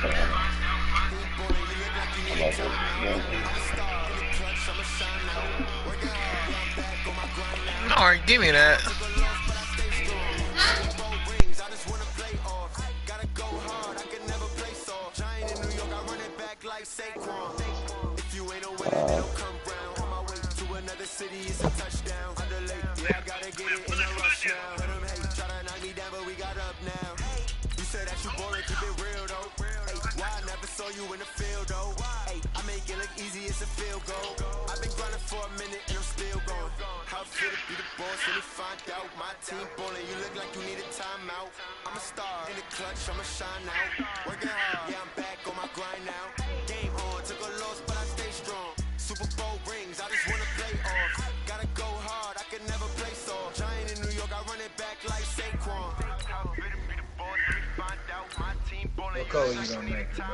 I like it. All right, give me that. What color you gonna make it, bro?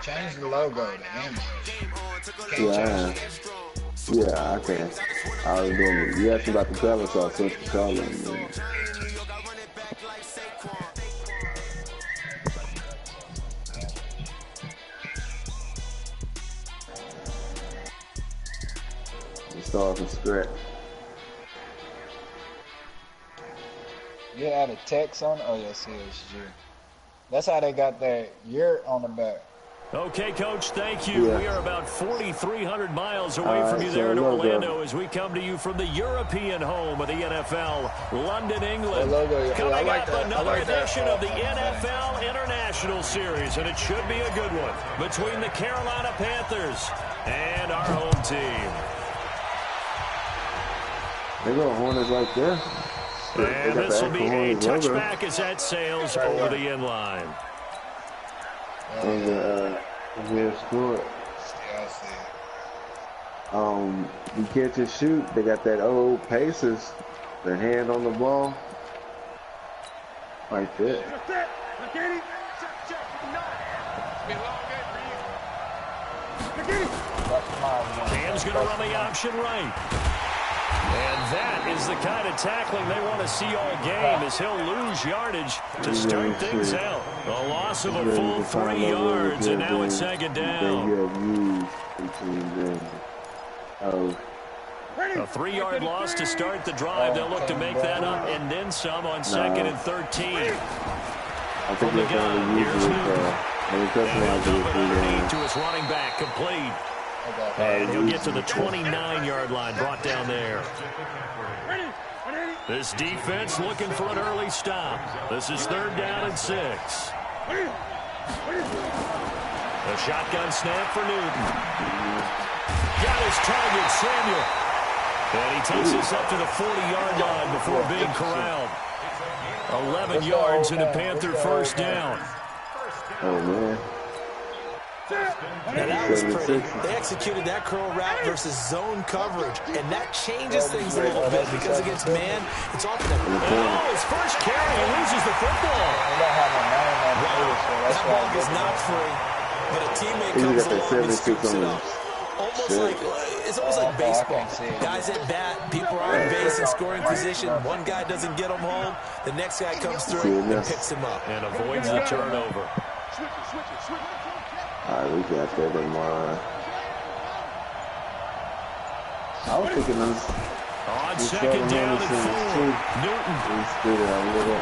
Change the logo to image. Yeah, I can. I was doing it. You asked me about the color, so I switched the color. Man. Start from scratch. You had a text on it? Oh, yeah, see, it's you. That's how they got that yurt on the back. Okay, Coach, thank you. Yeah. We are about 4,300 miles away from you there in Orlando as we come to you from the European home of the NFL, London, England. Coming up, another edition of the NFL International Series, and it should be a good one between the Carolina Panthers and our home team. They got Hornets right there. And this will be a touchback as that sails over the end line. We'll score it. You catch and shoot. They got that old Pacers. Their hand on the ball. Like that. Cam's going to run the option right. And that is the kind of tackling they want to see all game, as he'll lose yardage to start things out. A loss of a full 3 yards, and now it's second down. A 3-yard loss to start the drive. They'll look to make that up and then some on second and 13. From the gun, here's Newton. To his running back, complete. And he'll get to the 29-yard line, brought down there. This defense looking for an early stop. This is 3rd down and 6. A shotgun snap for Newton. Got his target, Samuel. And he takes us up to the 40-yard line before being corralled. 11 yards and a Panther first down. Oh, man. Now that was pretty. They executed that curl route versus zone coverage, and that changes things a little bit because against man, it's often his first carry, he loses the football. That ball is not free, but a teammate comes along and scoops it up. It's almost like baseball. Guys at bat, people are on base in scoring position. One guy doesn't get him home, the next guy comes through and picks him up and avoids the turnover. Alright, we got that in mind. I was thinking this. On second down and 4, Newton.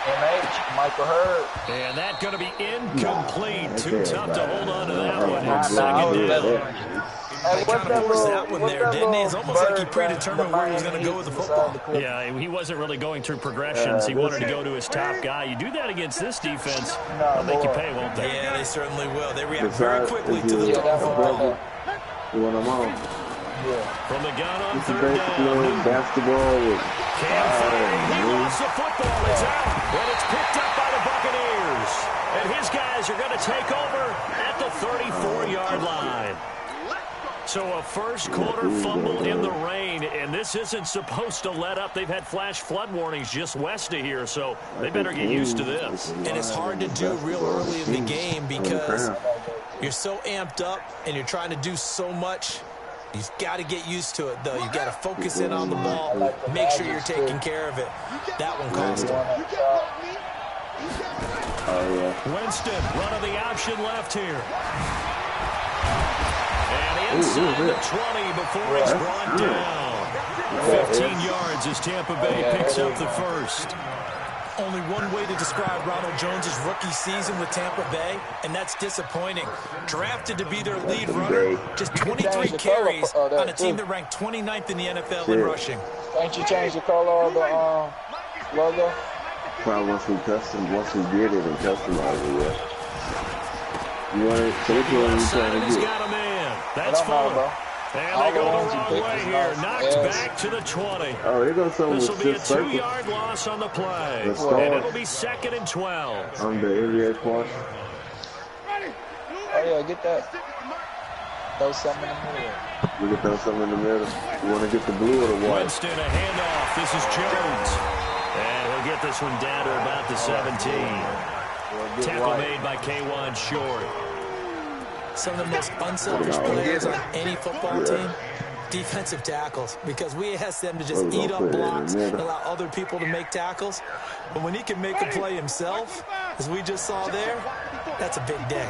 MH, Michael Hurd. And that's going to be incomplete. Too tough to hold on to that one on second down. They kind of forced that one there, didn't he? It's almost like he predetermined where he was going to go with the football. Yeah, he wasn't really going through progressions. He wanted to go to his top guy. You do that against this defense, they'll make you pay, won't they? Yeah, they certainly will. They react very quickly to the football. When I'm on. From the gun on 3rd down. Basketball. Cam firing. He lost the football. It's out. And it's picked up by the Buccaneers. And his guys are going to take over at the 34-yard line. So a first-quarter fumble in the rain, and this isn't supposed to let up. They've had flash flood warnings just west of here, so they better get used to this. And it's hard to do real early in the game because you're so amped up and you're trying to do so much. You've got to get used to it, though. You've got to focus in on the ball, make sure you're taking care of it. That one cost him. Oh, yeah. Winston running the option left here. And inside the 20 before he's brought down. 15 yards as Tampa Bay picks up the first. Only one way to describe Ronald Jones' rookie season with Tampa Bay, and that's disappointing. Drafted to be their lead runner, just 23 carries on a team that ranked 29th in the NFL in rushing. Can't you change the color of the logo? Probably once we did it and customized it, yeah. You want it? So which one are you trying to He's get? got a man. That's fun. And they go the wrong way here. Knocked back to the 20. Oh, here goes someone This with will be a 6 circles. 2-yard loss on the play. Let's And start. it'll be 2nd and 12. On the NBA portion. Oh, yeah, get that. Throw something in the middle. We can throw something in the middle. You want to get the blue or the white? Winston, a handoff. This is Jones. And he'll get this one down to about the 17. Tackle made by K1 Short. Some of the most unselfish players on any football team, defensive tackles, because we ask them to just eat up blocks and allow other people to make tackles. But when he can make a play himself, as we just saw there, that's a big day.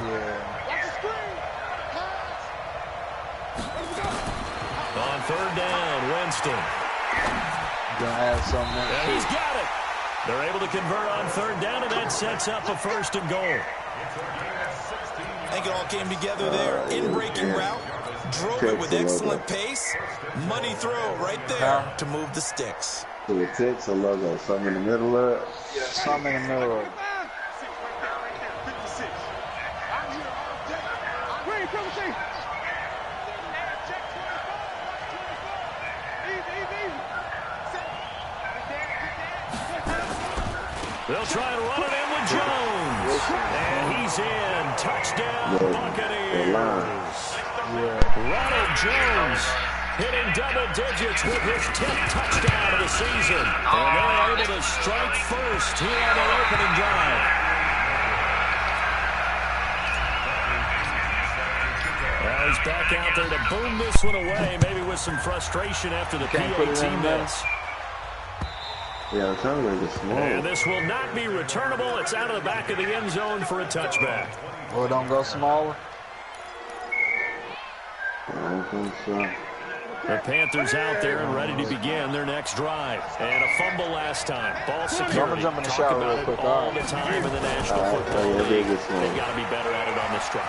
On 3rd down, Winston. And he's got it. They're able to convert on 3rd down, and that sets up a 1st and goal. I think it all came together there. In-breaking route, drove it with excellent pace. Money throw right there to move the sticks. So the text or logo, something in the middle of it? Yeah, something in the middle of it. They'll try and run it in with Jones. And he's in. Touchdown, Buccaneers. Ronald Jones hitting double digits with his 10th touchdown of the season. And they're able to strike first here on their opening drive. Well, he's back out there to boom this one away, maybe with some frustration after the PAT miss. Yeah, it's kind of like a small. And this will not be returnable. It's out of the back of the end zone for a touchback. Oh, don't go smaller. I don't think so. The Panthers out there and ready to begin their next drive. And a fumble last time. Ball security. Jump in the Talk shower about real quick. it all the time in the National Football League. They've got to be better at it on this drive.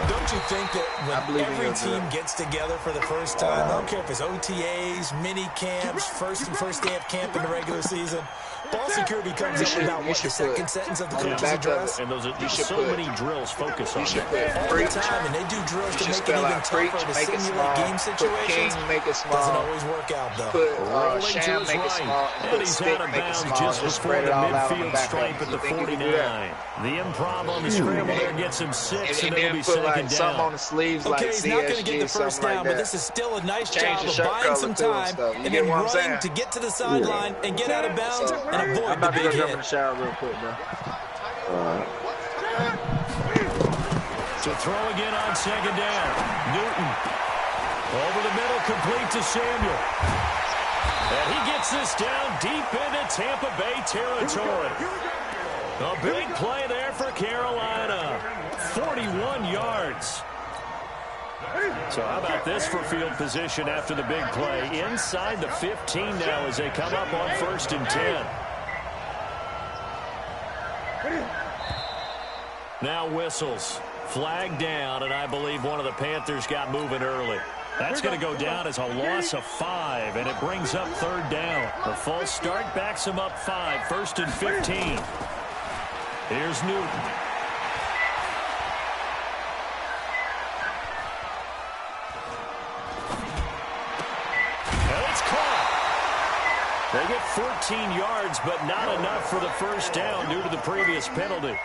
Don't you think that when every team gets together for the first time, I don't care if it's OTAs, mini camps, first day of camp in the regular season, ball security comes up about what the second sentence of the coach's address? And those are so many drills focus on that. All the time, and they do drills to make it even tougher to simulate game situations. Doesn't always work out, though. Rolling to his right, and he's out of bounds just before the midfield stripe at the 49. The improv on the scramble there gets him 6, and it'll be 2nd down. On the sleeves, Okay, he's not going to get the first down, but this is still a nice job of buying some time and then running to get to the sideline and get out of bounds and avoid the big hit. I'm shower real quick, bro. So throw again on 2nd down. Newton over the middle, complete to Samuel. And he gets this down deep into Tampa Bay territory. A big play there for Carolina. 41 yards. So how about this for field position after the big play? Inside the 15 now as they come up on 1st and 10. Now whistles. Flag down, and I believe one of the Panthers got moving early. That's going to go down as a loss of 5, and it brings up 3rd down. The false start backs him up 5, 1st and 15. Here's Newton. And it's caught. They get 14 yards, but not enough for the first down due to the previous penalty.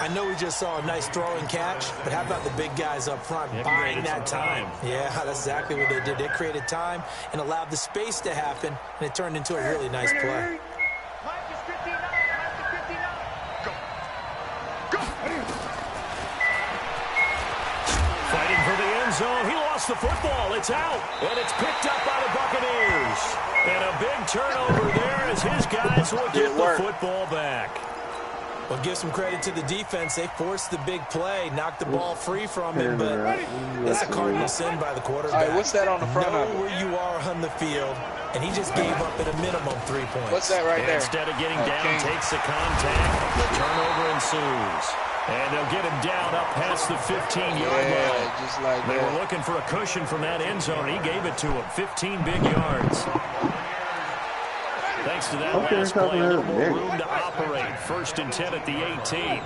I know we just saw a nice throw and catch, but how about the big guys up front buying that time? Yeah, that's exactly what they did. They created time and allowed the space to happen, and it turned into a really nice play. Fighting for the end zone. He lost the football. It's out, and it's picked up by the Buccaneers. And a big turnover there as his guys will get the football back. Well, give some credit to the defense. They forced the big play, knocked the ball free from him, but it's a cardinal sin by the quarterback. All right, what's that on the front know of it? where you are on the field, and he just gave up at a minimum 3 points. What's that right there? Instead of getting down, takes the contact. The turnover ensues. And they'll get him down up past the 15-yard line. Just like they that. were looking for a cushion from that end zone. He gave it to him. 15 big yards. Thanks to that last play, a little more room to operate. 1st and 10 at the 18.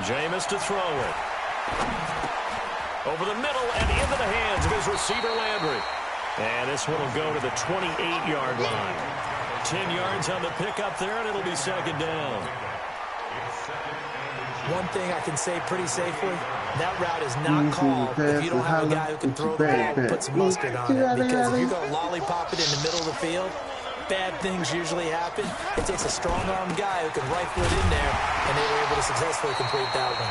Jameis to throw it. Over the middle and into the hands of his receiver, Landry. And this one will go to the 28-yard line. 10 yards on the pickup there, and it'll be 2nd down. One thing I can say pretty safely, that route is not called if you don't have a guy who can throw the ball and put some mustard on it. Because if you're going to lollipop it in the middle of the field, bad things usually happen. It takes a strong-armed guy who can rifle it in there, and they were able to successfully complete that one.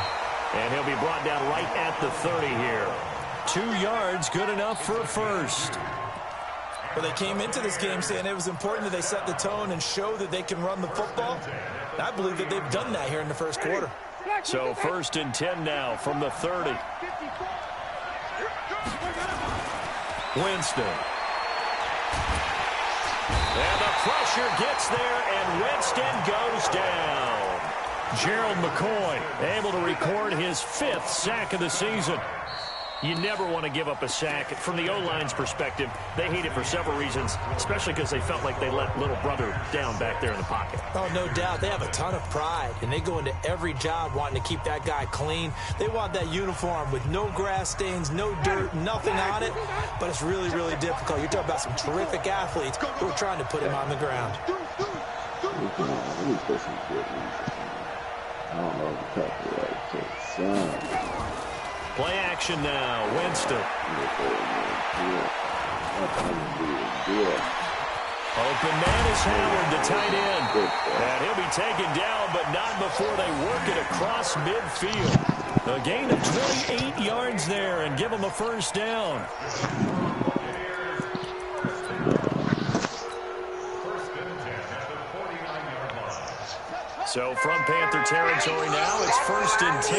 And he'll be brought down right at the 30 here. 2 yards, good enough for a first. Well, they came into this game saying it was important that they set the tone and show that they can run the football. And I believe that they've done that here in the first quarter. So 1st and 10 now from the 30. Winston. And the pressure gets there, and Winston goes down. Gerald McCoy able to record his 5th sack of the season. You never want to give up a sack. From the O-line's perspective, they hate it for several reasons, especially because they felt like they let little brother down back there in the pocket. Oh, no doubt. They have a ton of pride, and they go into every job wanting to keep that guy clean. They want that uniform with no grass stains, no dirt, nothing on it, but it's really, really difficult. You're talking about some terrific athletes who are trying to put him on the ground. Play action now. Winston. Open man is Howard, the tight end. And he'll be taken down, but not before they work it across midfield. A gain of 28 yards there and give them a 1st down. So from Panther territory now, it's 1st and 10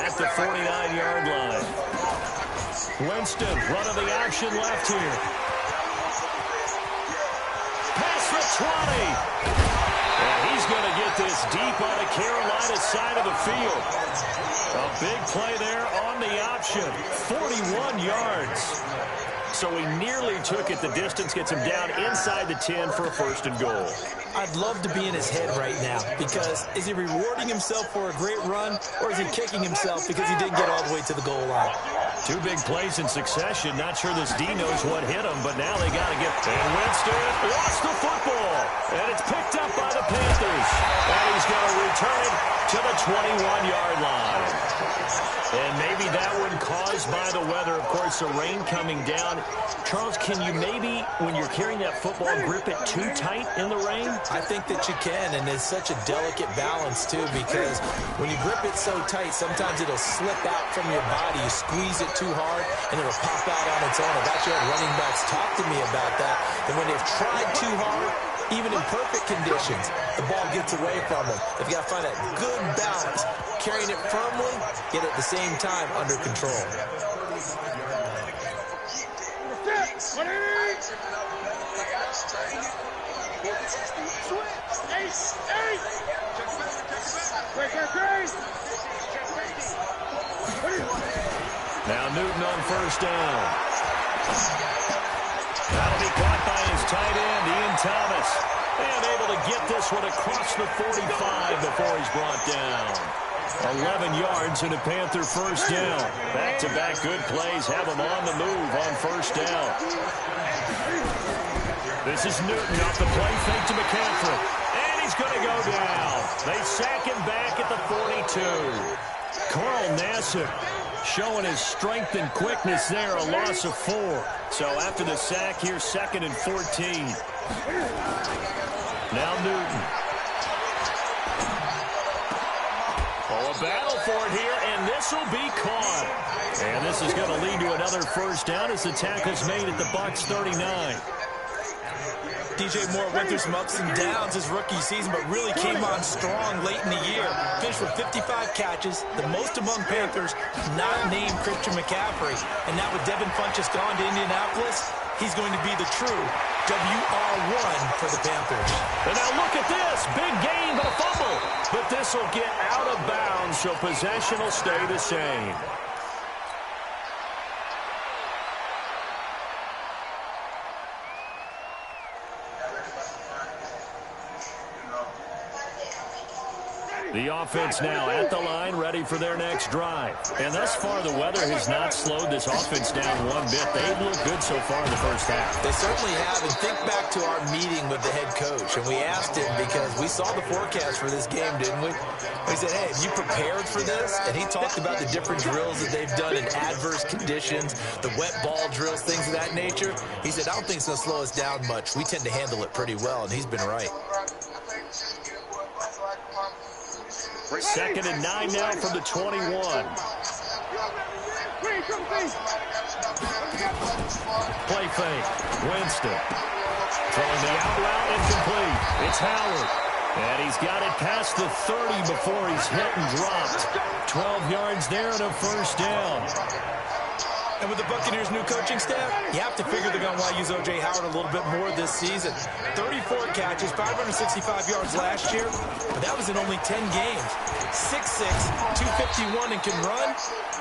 at the 49-yard line. Winston running the option left here. Past the 20. And he's going to get this deep on the Carolina side of the field. A big play there on the option. 41 yards. So he nearly took it the distance, gets him down inside the 10 for a 1st and goal. I'd love to be in his head right now, because is he rewarding himself for a great run, or is he kicking himself because he didn't get all the way to the goal line? 2 big plays in succession. Not sure this D knows what hit him, but now they got to get... And Winston lost the football, and it's picked up by the Panthers. And he's going to return it to the 21-yard line. And maybe that one caused by the weather. Of course, the rain coming down. Charles, can you maybe, when you're carrying that football, grip it too tight in the rain? I think that you can, and it's such a delicate balance, too, because when you grip it so tight, sometimes it'll slip out from your body. You squeeze it too hard, and it'll pop out on its own. I've actually had running backs talk to me about that, and when they've tried too hard, even in perfect conditions, the ball gets away from them. They've got to find that good balance, carrying it firmly, yet at the same time under control. Now Newton on 1st down. That'll be caught by his tight end, Ian Thomas. And able to get this one across the 45 before he's brought down. 11 yards and a Panther 1st down. Back-to-back good plays have him on the move on 1st down. This is Newton off the play fake to McCaffrey. And he's going to go down. They sack him back at the 42. Carl Nassib showing his strength and quickness there, a loss of 4. So after the sack here, 2nd and 14. Now Newton. Oh, a battle for it here, and this will be caught. And this is going to lead to another first down as the tackle's made at the Bucs 39. DJ Moore went through some ups and downs his rookie season, but really came on strong late in the year. Finished with 55 catches, the most among Panthers, not named Christian McCaffrey. And now with Devin Funchess gone to Indianapolis, he's going to be the true WR1 for the Panthers. And now look at this. Big gain, but a fumble. But this will get out of bounds, so possession will stay the same. The offense now at the line, ready for their next drive. And thus far, the weather has not slowed this offense down one bit. They've looked good so far in the first half. They certainly have. And think back to our meeting with the head coach. And we asked him, because we saw the forecast for this game, didn't we? We said, hey, have you prepared for this? And he talked about the different drills that they've done in adverse conditions, the wet ball drills, things of that nature. He said, I don't think it's going to slow us down much. We tend to handle it pretty well, and he's been right. Second and 9 now from the 21. Play fake. Winston. Throwing the out route incomplete. It's Howard. And he's got it past the 30 before he's hit and dropped. 12 yards there and a first down. And with the Buccaneers' new coaching staff, you have to figure they're going to want to use O.J. Howard a little bit more this season. 34 catches, 565 yards last year, but that was in only 10 games. 6'6", 251, and can run.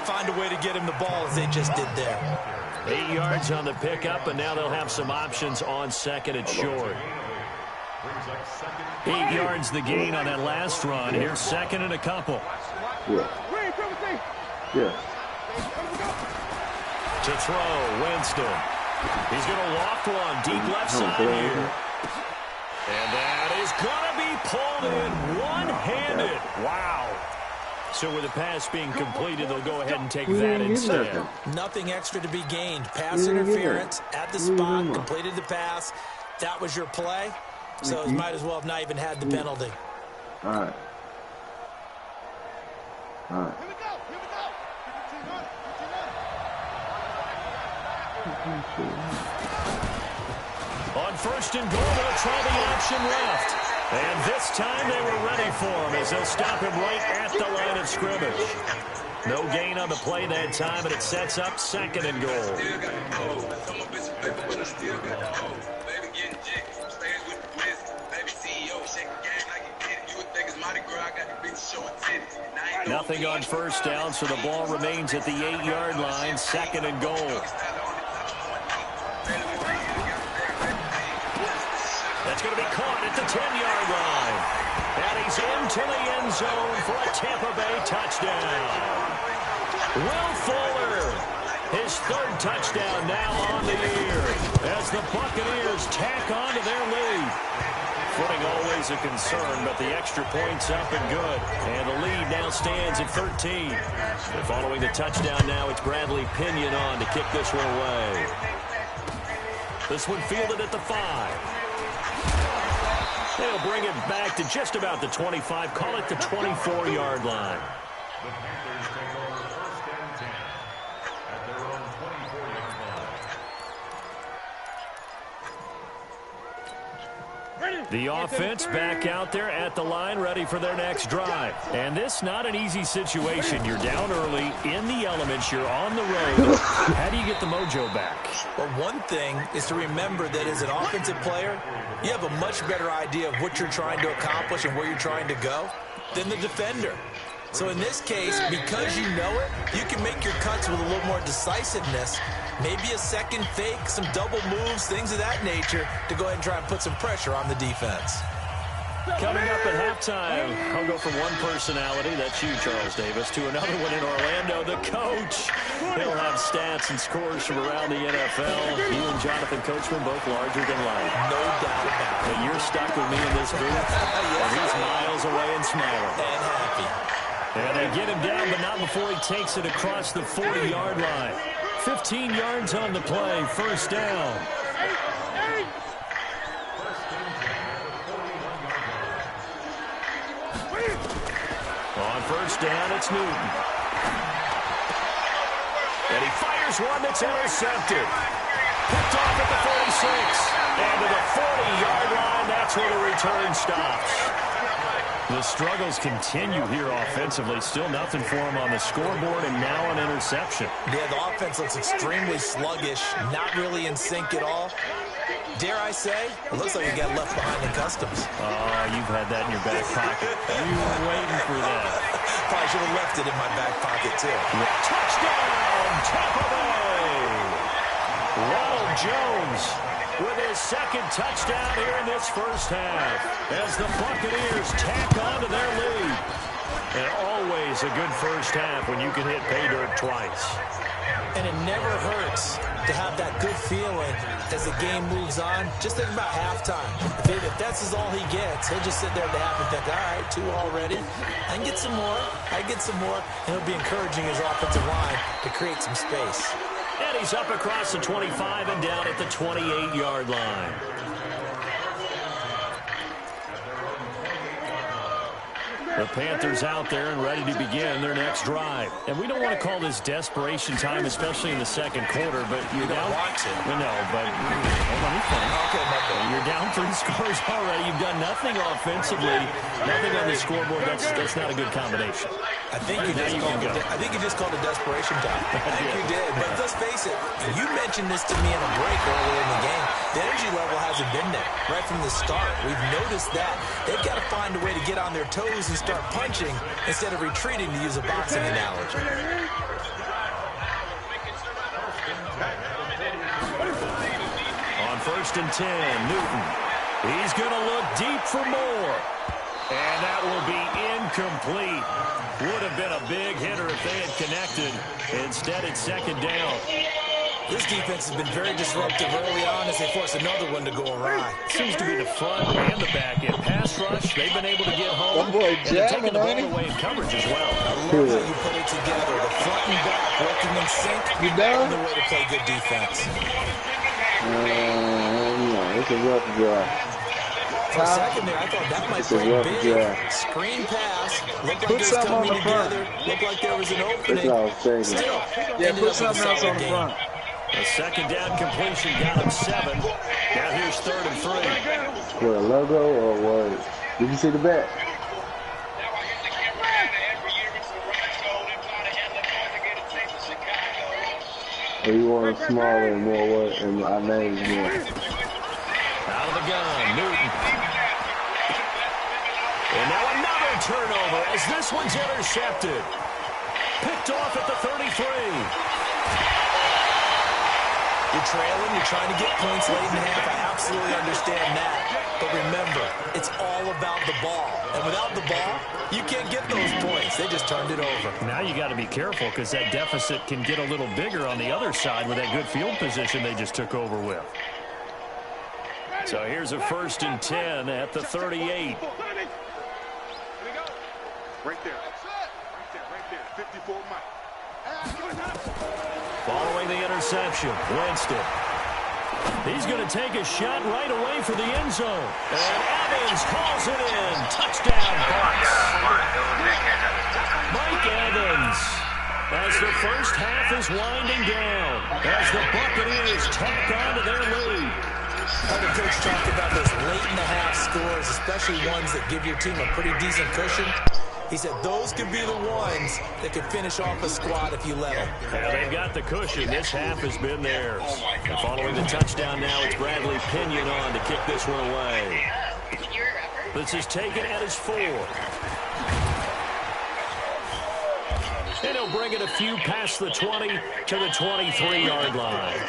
Find a way to get him the ball as they just did there. 8 yards on the pickup, and now they'll have some options on second and short. 8 yards the gain on that last run. Here's second and a couple. Yeah. To throw, Winston. He's going to loft one deep left side here. And that is going to be pulled in one-handed. Wow. So with the pass being completed, they'll go ahead and take that instead. Nothing extra to be gained. Pass interference at the spot, completed the pass. That was your play. So it might as well have not even had the penalty. All right. On first and goal, they'll try the option left. And this time they were ready for him as they'll stop him right at the line of scrimmage. No gain on the play that time, and it sets up second and goal. Nothing on first down, so the ball remains at the 8-yard line, second and goal. That's going to be caught at the 10-yard line. And he's into the end zone for a Tampa Bay touchdown. Will Fuller, his third touchdown now on the year as the Buccaneers tack on to their lead. Footing always a concern, but the extra point's up and good. And the lead now stands at 13. And following the touchdown now, it's Bradley Pinion on to kick this one away. This one fielded at the 5. They'll bring it back to just about the 25. Call it the 24-yard line. The offense back out there at the line, ready for their next drive. And this not an easy situation. You're down early, in the elements, you're on the road. How do you get the mojo back? Well, one thing is to remember that as an offensive player, you have a much better idea of what you're trying to accomplish and where you're trying to go than the defender. So in this case, because you know it, you can make your cuts with a little more decisiveness. Maybe a second fake, some double moves, things of that nature to go ahead and try and put some pressure on the defense. Coming up at halftime, I'll go from one personality, that's you, Charles Davis, to another one in Orlando, the coach. He'll have stats and scores from around the NFL. You and Jonathan Coachman both larger than life. No doubt about it. But you're stuck with me in this booth. And he's miles away and smiling. And happy. And they get him down, but not before he takes it across the 40-yard line. 15 yards on the play, first down. On first down, it's Newton. And he fires one that's intercepted. Picked off at the 46. And to the 40-yard line, that's where the return stops. The struggles continue here offensively. Still nothing for him on the scoreboard, and now an interception. Yeah, the offense looks extremely sluggish, not really in sync at all. Dare I say, it looks like we got left behind in customs. Oh, you've had that in your back pocket. You were waiting for that. Probably should have left it in my back pocket, too. Touchdown, Tampa Bay! Ronald Jones with his second touchdown here in this first half as the Buccaneers tack on to their lead. And always a good first half when you can hit pay dirt twice. And it never hurts to have that good feeling as the game moves on. Just think about halftime. If that's all he gets, he'll just sit there at the half and think, all right, 2 already. I can get some more. I can get some more. And he'll be encouraging his offensive line to create some space. And he's up across the 25 and down at the 28-yard line. The Panthers out there and ready to begin their next drive. And we don't want to call this desperation time, especially in the second quarter, but you're down. No, but hold on, okay, you're down 3 scores already. You've done nothing offensively, nothing on the scoreboard. That's not a good combination. I think you just called it desperation time. I think you did. But let's face it, you mentioned this to me in a break earlier in the game. The energy level hasn't been there right from the start. We've noticed that. They've got to find a way to get on their toes and start punching instead of retreating, to use a boxing analogy. On 1st and 10, Newton. He's going to look deep for more. And that will be incomplete. Would have been a big hitter if they had connected. Instead, it's 2nd down. This defense has been very disruptive early on as they force another one to go awry. Seems to be the front and the back end. Pass rush, they've been able to get home. That boy jamming, and taking the ball away in coverage as well. I love how you put it together. The front and back working in sync. You done? The way to play good defense. No, it's a rough drive. For a second there, I thought that might play big. Screen pass. Looked like it was coming together. Looked like there was an opening. Still, yeah, put something else on the front. A 2nd down completion got him 7. Now here's 3rd and 3. What, a logo or what? Did you see the back? Or you want a smaller and more what? And our names more. Out of the gun, Newton. And now another turnover as this one's intercepted. Picked off at the 33. You're trailing, you're trying to get points late in the half. I absolutely understand that. But remember, it's all about the ball. And without the ball, you can't get those points. They just turned it over. Now you got to be careful because that deficit can get a little bigger on the other side with that good field position they just took over with. So here's a 1st and 10 at the 38. Right there. Right there. 54 Mike. Following the interception, Winston. He's going to take a shot right away for the end zone. And Evans calls it in. Touchdown, Bucs. Mike Evans. As the first half is winding down, as the Buccaneers tack on to their lead. The coach talked about those late in the half scores, especially ones that give your team a pretty decent cushion. He said those could be the ones that could finish off a squad if you let them. Yeah, they've got the cushion. This half has been theirs. And following the touchdown now, it's Bradley Pinion on to kick this one away. This is taken at his 4. And he'll bring it a few past the 20 to the 23-yard line.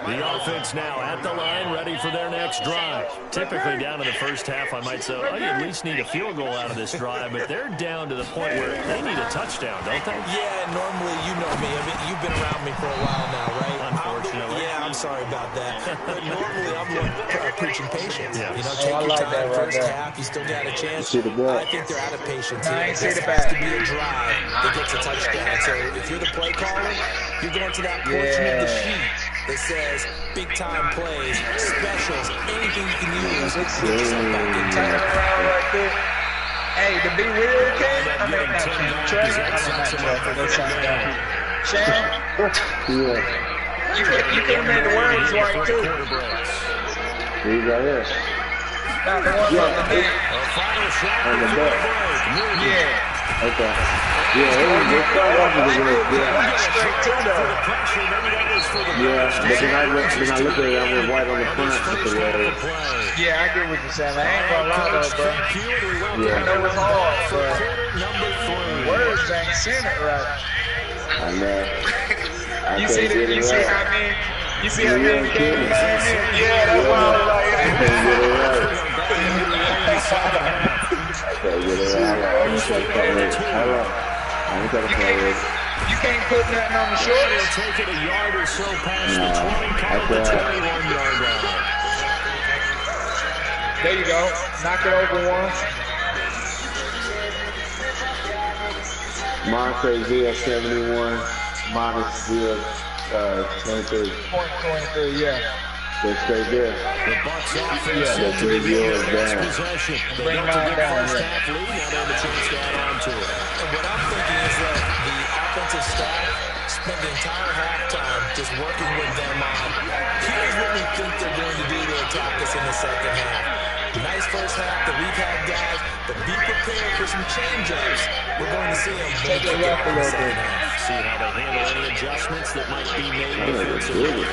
The offense now at the line, ready for their next drive. Typically down in the first half, I might say, oh, you at least need a field goal out of this drive, but they're down to the point where they need a touchdown, don't they? Yeah, normally, you know me. I mean, you've been around me for a while now, right? Unfortunately. I'm sorry about that. But normally, I'm the one preaching patience. Yeah. You know, take your time. First half, you still got a chance. I think they're out of patience here. This has to be a drive that gets a touchdown. So if you're the play caller, you're going to that portion of the sheet that says big-time plays, specials, anything you can use. Get yourself back in time. Hey, the Be Weird King, I mean, not King, Trey, that's something down. Shane? Yeah. You can make the words right, too. He's right here. Not the one on the knee. On the back. Yeah. Okay. Yeah, they start off with a good, yeah. Straight to though. Yeah, but then I look at it, I was white on the front with the red. Yeah, I get what you're saying. I ain't gonna lie though, bro. Yeah. I know it's hard, but words ain't saying it right. I know. You see how many games I ain't in? Yeah, that's why I was like, I can't get it right. You can't put nothing on the shorts. Take it a yard or so past the 21-yard line. There you go. Knock it over one. Monte via 71 minus via 23. Point 23, yeah. They're straight there. The Bucs offense Yeah, to they're yours next down. possession. They Bring got to mine get down, first yeah. half lead. Now they have a chance to add on to it. And what I'm thinking is that the offensive staff spent the entire halftime just working with them on here's what we think they're going to do to attack us in the second half. Nice first half that we've had, guys, but be prepared for some change-ups. We're going to see them Take it up a little bit. See how they handle any adjustments that might be made defensively.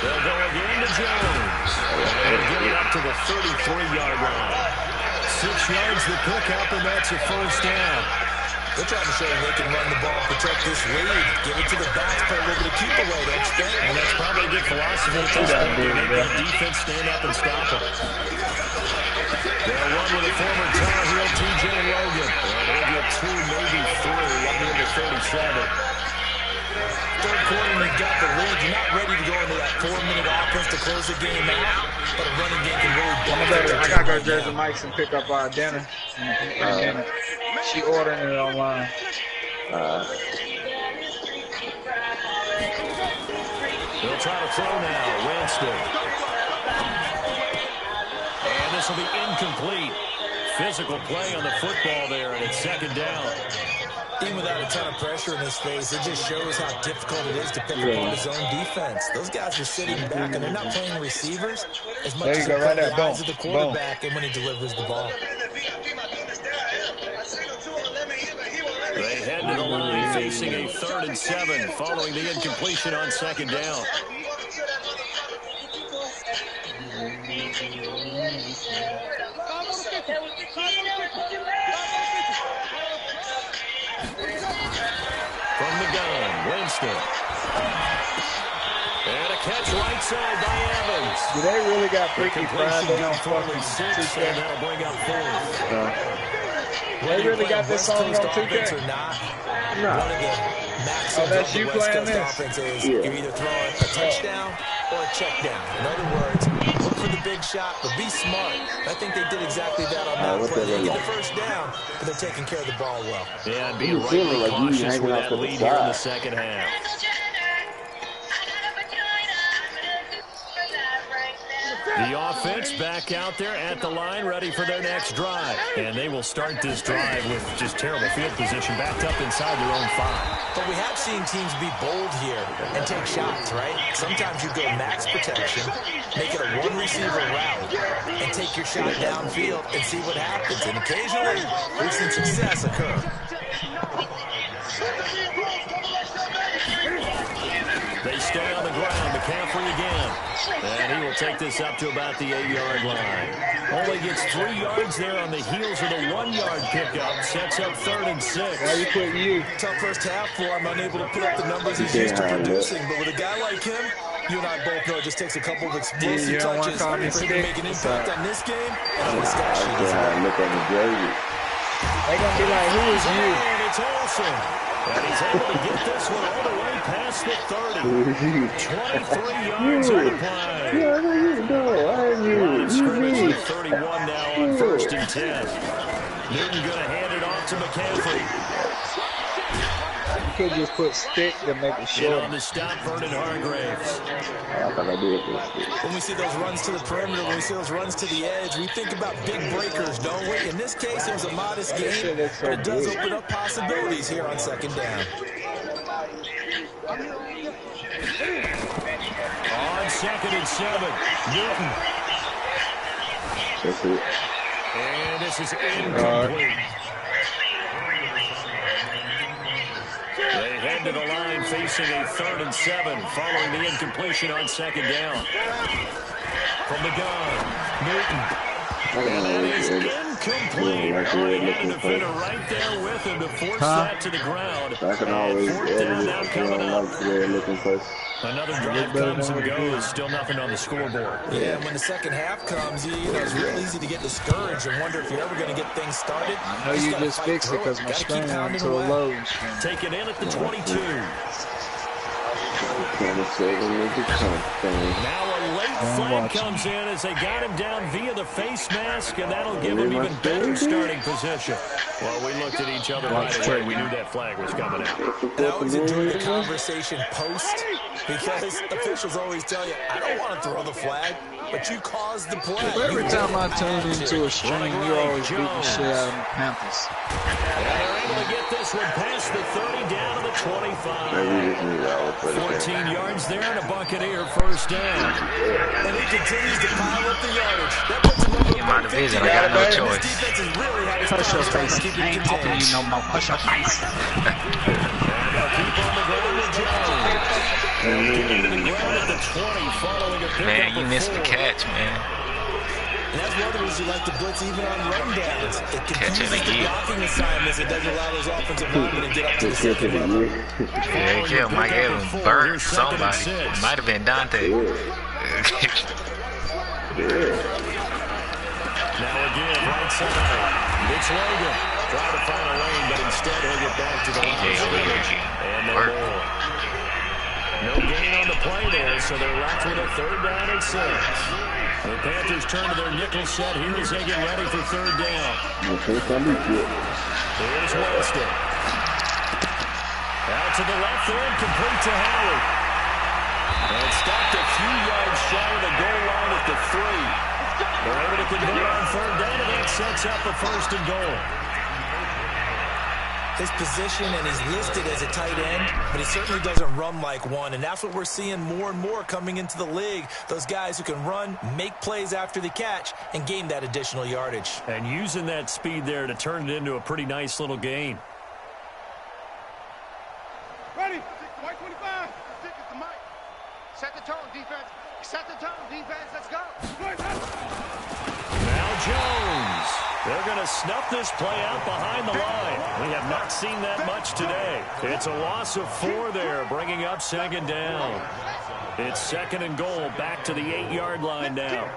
They'll go again to Jones. And get it up to the 33-yard line. 6 yards the pickup, and that's a first down. They're trying to show them they can run the ball, protect this lead, give it to the backs, play a little bit of keep away, don't you think? And that's probably a good philosophy at this point. They make that defense stand up and stop them. They'll run with a former Tar Heel, T.J. Logan. Well, they'll get 2, maybe 3, up near the 37. Third quarter, you've got the lead. You're not ready to go into that 4-minute offense to close the game out, but a running game can really I gotta go to Jersey Mike's and pick up our dinner. She ordering it online. They'll try to throw now. Winston. And this will be incomplete. Physical play on the football there, and it's second down. Even without a ton of pressure in his face, it just shows how difficult it is to pick apart his own defense. Those guys are sitting back, and they're not playing receivers as much as they're playing the eyes of the quarterback and when he delivers the ball. They head to the line facing a 3rd and 7 following the incompletion on second down. From the gun, Winston. And a catch right side by Evans. Do they really got Freaky Friday on fucking 6, and that'll bring up 4th. They really got this song on 2K? Or not, No. one of the maxims that's of the you West playing Coast this? offense is Yeah. you're either throwing a touchdown or a check down. In other words, look for the big shot, but be smart. I think they did exactly that on that what play. they They get like? the first down, but they're taking care of the ball well. Yeah, and being You feel rightly like you cautious hanging with off that to the lead here in the side. second half. The offense back out there at the line, ready for their next drive. And they will start this drive with just terrible field position, backed up inside their own 5. But we have seen teams be bold here and take shots, right? Sometimes you go max protection, make it a one-receiver route, and take your shot downfield and see what happens. And occasionally, we've seen success occur. They stay on the ground. McCaffrey again. And he will take this up to about the 8-yard line. Only gets 3 yards there on the heels of the 1-yard pickup. Sets up 3rd and 6. Why you put you? Tough first half for him, unable to put up the numbers he's used to producing. But with a guy like him, you and I both know it just takes a couple of explosive you don't want touches to call me for him to make an impact on this game and on the stat sheet as well. Look on the jersey. They gonna be like, who is you? And it's Olsen. And he's able to get this one all the way past the 30. 23 yards on the play. Yeah, I know you. No, I knew. Line of You scrimmage me. to 31 now on 1st and 10. Newton going to hand it off to McCaffrey. You could just put stick to make it In short. on the stop, Vernon Hargraves. I thought I did this. When we see those runs to the perimeter, when we see those runs to the edge, we think about big breakers, don't we? In this case, it was a modest gain, but it does open up possibilities here on second down. On 2nd and 7, Newton. That's it. And this is incomplete. They head to the line facing a 3rd and 7 following the incompletion on 2nd down. From the gun, Newton. And that is incomplete. Oh, he had a defender right there with him to force that to the ground. I can always And 4th down now coming up. looking for. Another drive comes and goes. Still nothing on the scoreboard. Yeah, when the second half comes, you know, it's real easy to get discouraged and wonder if you're ever going to get things started. I know you just fixed it because my screen went to a low screen. Taken in at the 22. Now a late flag comes in as they got him down via the face mask, and that'll give him even better starting position. Well, we looked at each other right away. We knew that flag was coming out. And I always enjoy the conversation post because officials always tell you, I don't want to throw the flag, but you caused the play. Every time I turn into a string, you always beat the shit out of the Panthers. And they're able to get this one past the 30 down to the 25. 14 yards there and a Buccaneer first down. And he continues to pile up the yardage. That puts him over In my division, I got no choice. This defense has really had his Push your problems face. keep I it ain't helping contained. you no more. Push your face. And they'll keep on the ground with Jones. They'll get him to the ground at the 20 following a pickup Man, you of missed the 4. catch, man. And that's one of the reasons you like to blitz even on run downs. It Catch confuses it the again. blocking assignments. It doesn't allow those offensive linemen to get up to the second level. Yeah, yeah, Mike Evans burned somebody. Might have been Dante. Now again, right side. It's Logan. Trying to find a lane, but instead he'll get back to the line. And no more. No gain on the play there, so they're left with a 3rd down and 6. The Panthers turn to their nickel set here as they get ready for 3rd down. Here's Winston. Out to the left there and complete to Howard. And stopped a few yards shy of the goal line at the 3. They're able to convert on 3rd down, and that sets up a 1st and goal. His position, and he's listed as a tight end, but he certainly doesn't run like one, and that's what we're seeing more and more coming into the league. Those guys who can run, make plays after the catch, and gain that additional yardage. And using that speed there to turn it into a pretty nice little gain. Ready? White 25. Stick it to Mike. Set the tone, defense. Set the tone, defense. Let's go. Now Jones. They're going to snuff this play out behind the line. We have not seen that much today. It's a loss of 4 there, bringing up 2nd down. It's 2nd and goal, back to the 8-yard line now.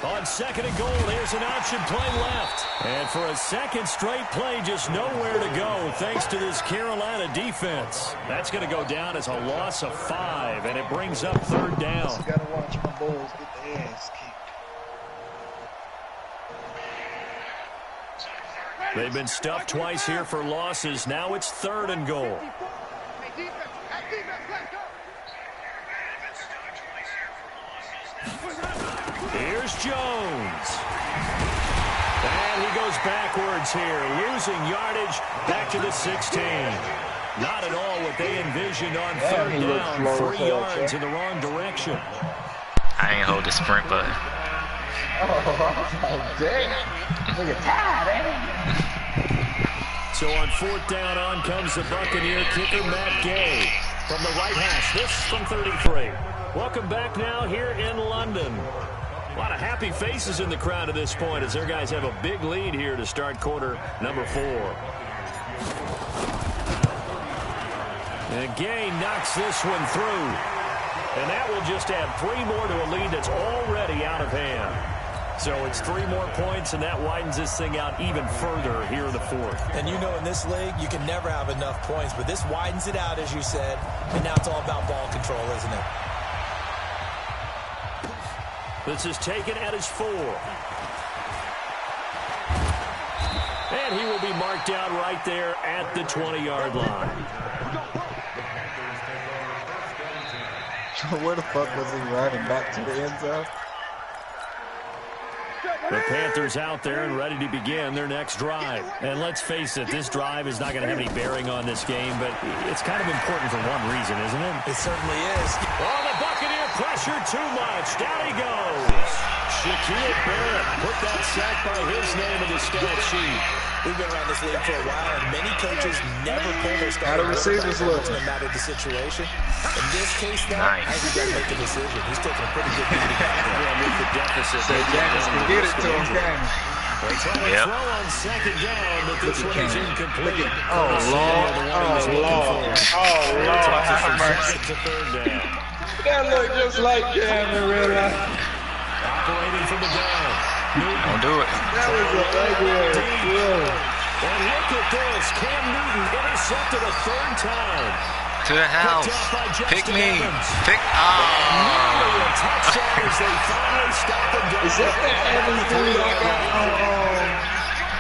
On 2nd and goal, there's an option play left. And for a 2nd straight play, just nowhere to go thanks to this Carolina defense. That's going to go down as a loss of 5, and it brings up 3rd down. Just gotta watch my Bulls get their ass kicked. They've been stuffed twice here for losses. Now it's 3rd and goal. Hey, defense. Hey, defense. Let's go. Here's Jones. And he goes backwards here, losing yardage back to the 16. Not at all what they envisioned on 3rd down. 3 yards in the wrong direction. I ain't hold the sprint button. Oh, damn. Look at that, So on 4th down, on comes the Buccaneer kicker, Matt Gay. From the right hash, this from 33. Welcome back now here in London. A lot of happy faces in the crowd at this point as their guys have a big lead here to start quarter number 4. And Gay knocks this one through. And that will just add 3 more to a lead that's already out of hand. So it's 3 more points, and that widens this thing out even further here in the 4th. And you know in this league, you can never have enough points, but this widens it out, as you said, and now it's all about ball control, isn't it? This is taken at his 4. And And he will be marked down right there at the 20-yard line. Where the fuck was he running? Back to the end zone? The Panthers out there and ready to begin their next drive. And let's face it, this drive is not going to have any bearing on this game, but it's kind of important for one reason, isn't it? It certainly is. Oh, the Buccaneer pressure too much. Down he goes. Shaquille Barrett put that sack by his name in the stat sheet. We've been around this league for a while, and many coaches never pull their How the receivers look? no matter the situation. In this case, though, Nice. I think he's got to make a decision. He's taking a pretty good beating out there. Yeah, with the deficit. So James can get it to him, can he? They try to Yep. throw on second down, but this one is incomplete. Oh, Lord. Oh, Lord. Oh, Lord. Have mercy. To third down. That looked just like Cam in real life. Operating from the gun. Don't do it. That was a ugly ass throw. And look at this. Cam Newton intercepted a third time. To the house. Picked off by Pick Justin me. Evans. Pick. Nearly a Oh. touchdown as they finally stopped them down. Is that Evans dude I got on?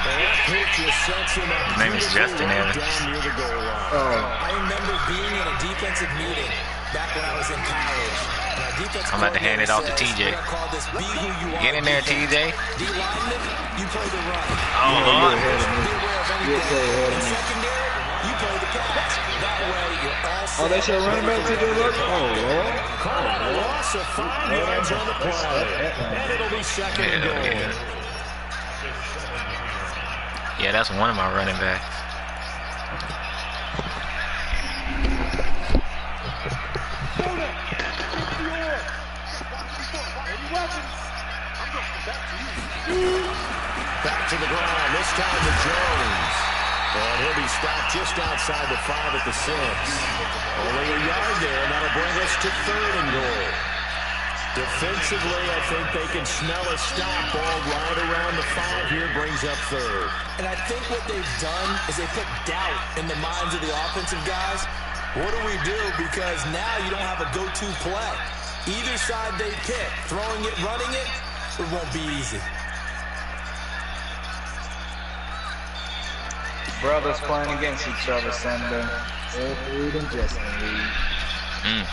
And that pick just sets him up. His name is Justin beautifully Evans. down near the goal line. I remember being in a defensive meeting back when I was in college. And our defensive I'm about to hand it off to coordinator TJ. says, "We're gonna call this be who you are Get in there, defense. TJ. D lineman, you play the run. Oh, Lord. Be aware of anything. play ahead of In me. secondary, you play the pass. That way, you're all set. Oh, they should run back to the look. Oh, Lord. Call out a loss of 5 yards on the play. And it'll be second and Yeah, goal. yeah. Yeah, that's one of my running backs. Back to the ground, this time to Jones. And he'll be stopped just outside the 5 at the 6. Only a yard there, and that'll bring us to third and goal. Defensively, I think they can smell a stop. Ball right around the 5 here, brings up third. And I think what they've done is they put doubt in the minds of the offensive guys. What do we do? Because now you don't have a go-to play. Either side they pick, throwing it, running it, it won't be easy. Brothers playing against each other Sunday. Ed Reed and Justin Reed.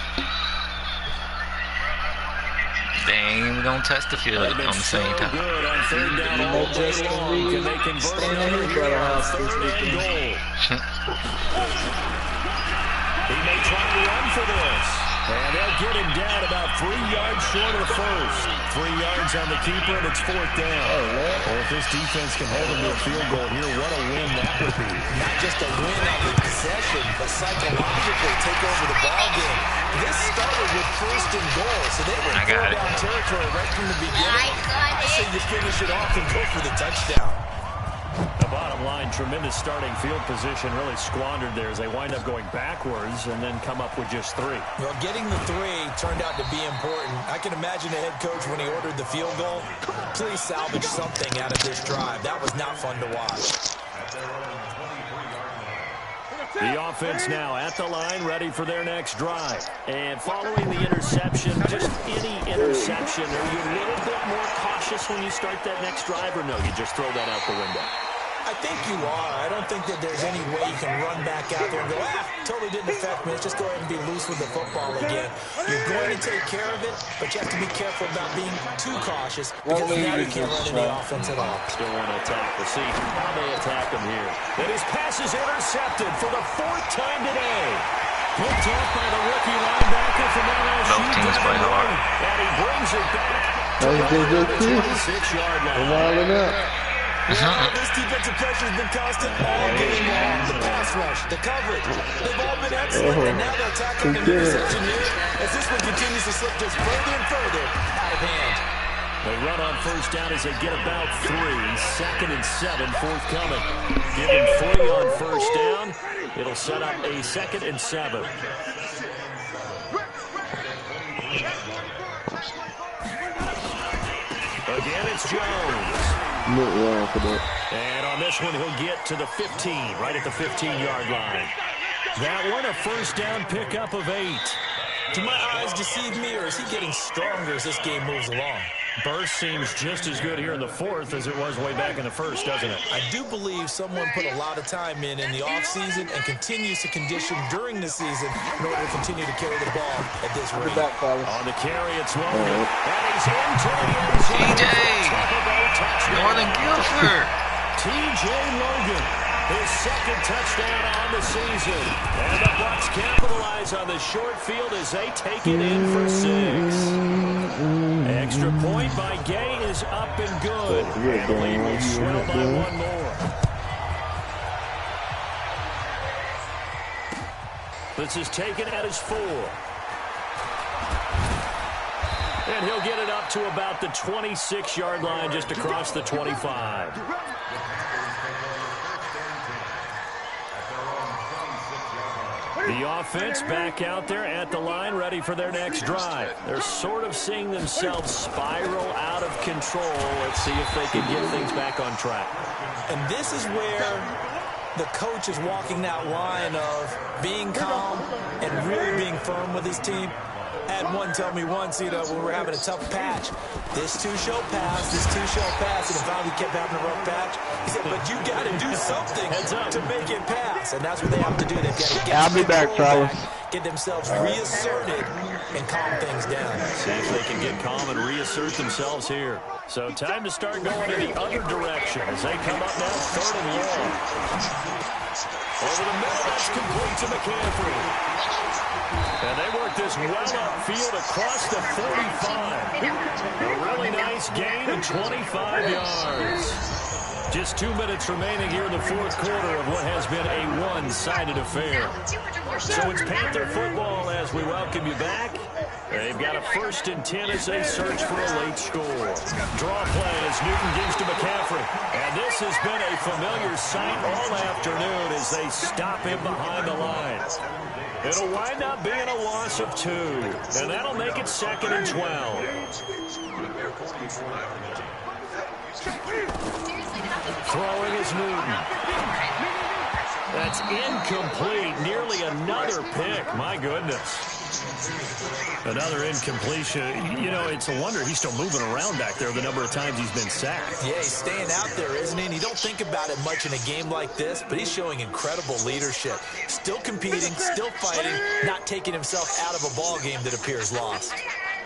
They ain't even gonna touch the field on the same time. Good on third down all day Justin long. Reed Can they convert staying another in here the on house third this and weekend. goal? He may try to run for this. And they'll get him down about 3 yards short of the first. 3 yards on the keeper, and it's fourth down. Well, if this defense can hold him to a field goal here, what a win that would be. Not just a win on the possession, but psychologically take over the ball game. This started with first and goal, so they were in I got it. four-down territory right from the beginning. I say you finish it off and go for the touchdown. The bottom line, tremendous starting field position, really squandered there as they wind up going backwards and then come up with just 3. Well, getting the 3 turned out to be important. I can imagine the head coach when he ordered the field goal. Please salvage something out of this drive. That was not fun to watch. The offense now at the line, ready for their next drive. And following the interception, just any interception, are you a little bit more cautious when you start that next drive, or no, you just throw that out the window? I think you are. I don't think that there's any way you can run back out there and go, totally didn't affect me. Let's just go ahead and be loose with the football again. You're going to take care of it, but you have to be careful about being too cautious because now you can't run any offense at all. Still want to attack the seat. How they attack him here. And his pass is intercepted for the 4th time today. Picked off by the rookie linebacker from LSU. Both teams play hard. And he brings it back to That's the 26-yard line. Wilding up. This defensive pressure has been constant all game long. The pass rush, the coverage, they've all been excellent, and now they're attacking the interception here as this one continues to slip just further and further out of hand. They run on first down as they get about 3. 2nd and 7 forthcoming. Give him 3 on first down. It'll set up a 2nd and 7. Again, it's Jones. And on this one, he'll get to the 15, right at the 15-yard line. That one, a first down pickup of 8. Do my eyes deceive me, or is he getting stronger as this game moves along? Burst seems just as good here in the fourth as it was way back in the first, doesn't it? I do believe someone put a lot of time in the offseason and continues to condition during the season in order to continue to carry the ball at this rate. On the carry, it's Logan. And he's into the end zone. TJ! Northern Guilford! TJ Logan. His second touchdown on the season. And the Bucs capitalize on the short field as they take it in for 6. Extra point by Gay is up and good. And the lead will swell by one more. This is taken at his 4. And he'll get it up to about the 26-yard line just across the 25. The offense back out there at the line, ready for their next drive. They're sort of seeing themselves spiral out of control. Let's see if they can get things back on track. And this is where the coach is walking that line of being calm and really being firm with his team. I had one tell me once, when we're having a tough patch, this two shall pass, and finally kept having a rough patch. He said, but you got to do something to make it pass, and that's what they have to do. They've got to get get themselves reasserted and calm things down. See if they can get calm and reassert themselves here. So time to start going in the other direction as they come up now, 3rd and long. Over the middle, that's complete to McCaffrey. And they work this well upfield across the 45. A really nice gain of 25 yards. Just 2 minutes remaining here in the fourth quarter of what has been a one-sided affair. So it's Panther football as we welcome you back. They've got a 1st and 10 as they search for a late score. Draw play as Newton gives to McCaffrey. And this has been a familiar sight all afternoon as they stop him behind the line. It'll wind up being a loss of 2. And that'll make it 2nd and 12. Throwing is Newton. That's incomplete. Nearly another pick. My goodness. Another incompletion. It's a wonder he's still moving around back there the number of times he's been sacked. Yeah, he's staying out there, isn't he? And you don't think about it much in a game like this, but he's showing incredible leadership. Still competing, still fighting, not taking himself out of a ball game that appears lost.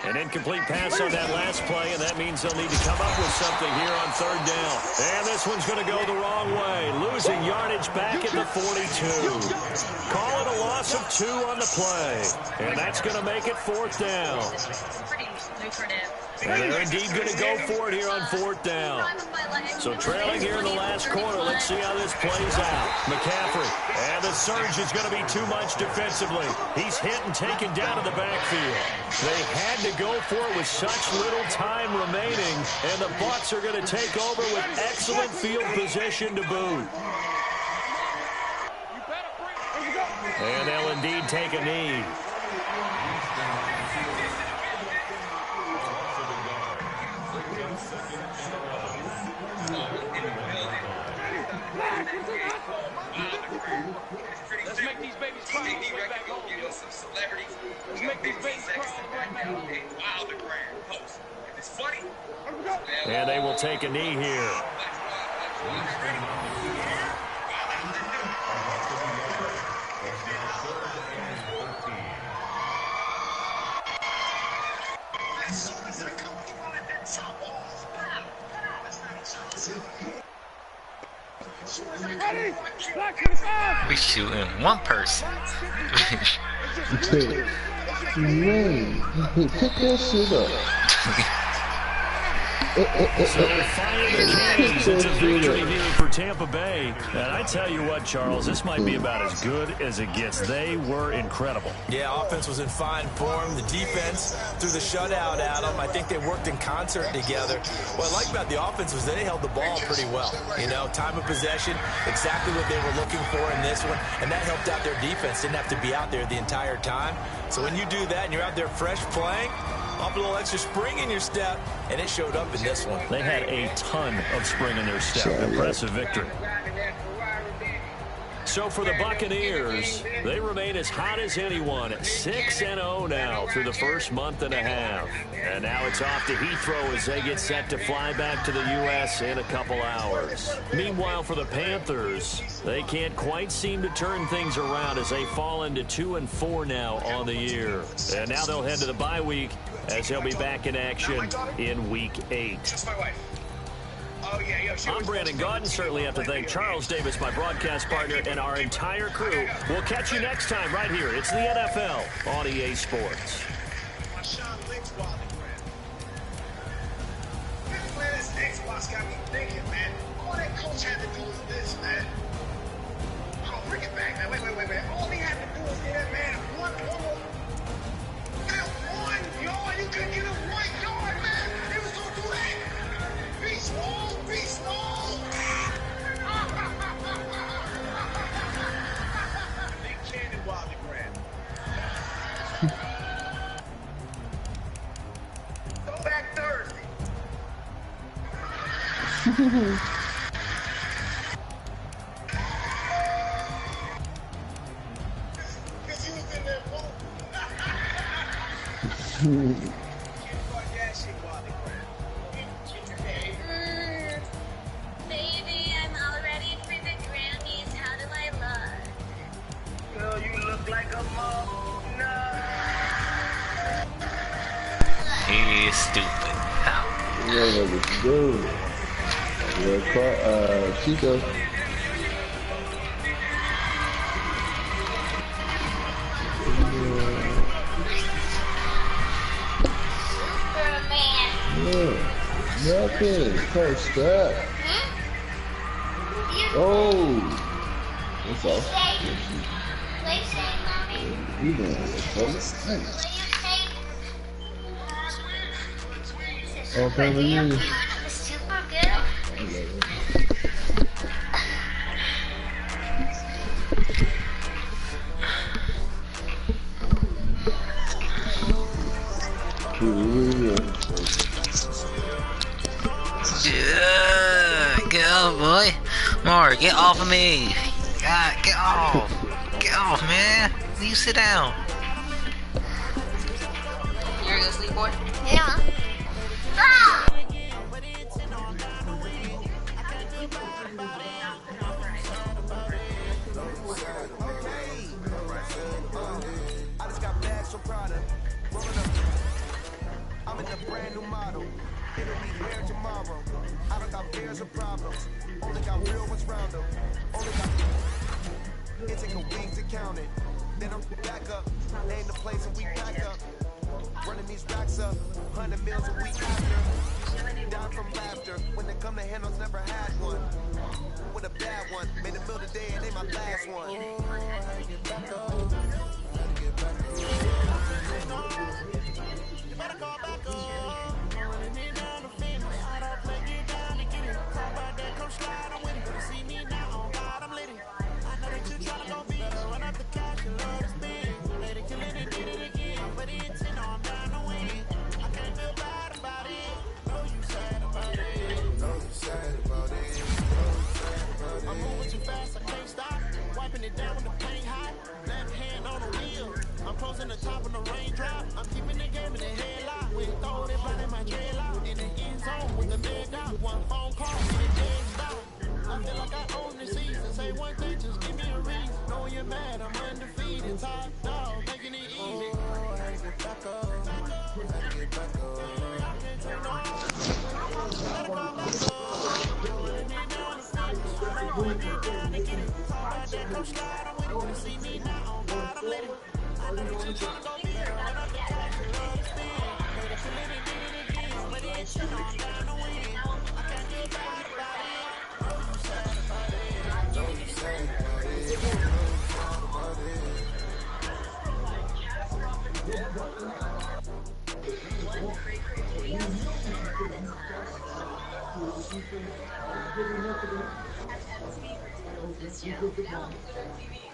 An incomplete pass on that last play, and that means they'll need to come up with something here on 3rd down. And this one's going to go the wrong way. Losing yardage back at the 42. Call it a loss of 2 on the play. And that's going to make it 4th down. And they're indeed going to go for it here on 4th down. So trailing here in the last quarter, let's see how this plays out. McCaffrey, and the surge is going to be too much defensively. He's hit and taken down to the backfield. They had to go for it with such little time remaining, and the Bucs are going to take over with excellent field position to boot. And they'll indeed take a knee. Let's make these babies cry on the way back home. Let's make these babies cry on the way back home. If it's funny. And they will take a knee here. We shooting one person. Man, pick that shit up. So finally, it's a victory here for Tampa Bay. And I tell you what, Charles, this might be about as good as it gets. They were incredible. Yeah, offense was in fine form. The defense threw the shutout at them. I think they worked in concert together. What I like about the offense was they held the ball pretty well. Time of possession, exactly what they were looking for in this one. And that helped out their defense. Didn't have to be out there the entire time. So when you do that and you're out there fresh playing, up a little extra spring in your step, and it showed up in this one. They had a ton of spring in their step. Impressive victory. So for the Buccaneers, they remain as hot as anyone, 6-0 now through the first month and a half. And now it's off to Heathrow as they get set to fly back to the U.S. in a couple hours. Meanwhile, for the Panthers, they can't quite seem to turn things around as they fall into 2-4 now on the year. And now they'll head to the bye week as they'll be back in action in Week 8. I'm Brandon Gaudin. Certainly have to thank Charles Davis, my broadcast partner, and our entire crew. We'll catch you next time right here. It's the NFL on EA Sports. This Xbox got me thinking, man. All that coach had to do was this, man. Oh, bring it back, man. Wait. All he had to do was get that man one yard. You couldn't get him 1 yard, man. He was going to do that. Be small. Big cannon while they grab. Go back Thursday. Because he was in there both. Baby, I'm all ready for the Grammys. How do I look? Girl, you look like a mom. He is stupid. How? Yeah, let's go. Yeah, Chico. Superman. Yeah, nothing. First up. Oh, that's all. What you say, Mommy? You doing it, fellas? Nice. Oh, family reunion. Super good. I love it. Yeah, get off, boy. Mark, get off of me. God, get off. Get off, man. You sit down. You're gonna sleep, boy? Yeah. Ah! I just got bags from Prada. I'm in a brand new model. It'll be here tomorrow. I don't got fears or problems. Only got real ones round them. Only got. It take a week to count it. Then I'm back up. Name the place and we pack up. Running these racks up. 100 meals a week after. Down from laughter. When they come to handles, never had one. With a bad one. Made a meal today and they my last one. Oh, I get back up. Get back up. You better call back up. Running me down the fence. I don't play, get down and get it. Talk about that, come slide, I'm with it. You see me now, oh God, I'm lit. I know that you tryna go big. Run up the cash, you love to spend. Let it kill it and did it again. But it's in, I'm down to win it. I can't feel bad about it. Know you sad about it. Know you sad about it. I'm moving too fast, I can't stop. Wiping it down when the paint hot. Left hand on the wheel. I'm closing the top of the raindrop. I'm keeping the game in the headlock. We throw it right in my dreadlock. In the end zone with the bed out. One phone call, and it dead stop. I feel like I own the season. Say one thing, just give me a reason. Knowing you're mad, I'm undefeated. Top dog, taking it easy. Oh, I get back up. I get back up. Yeah.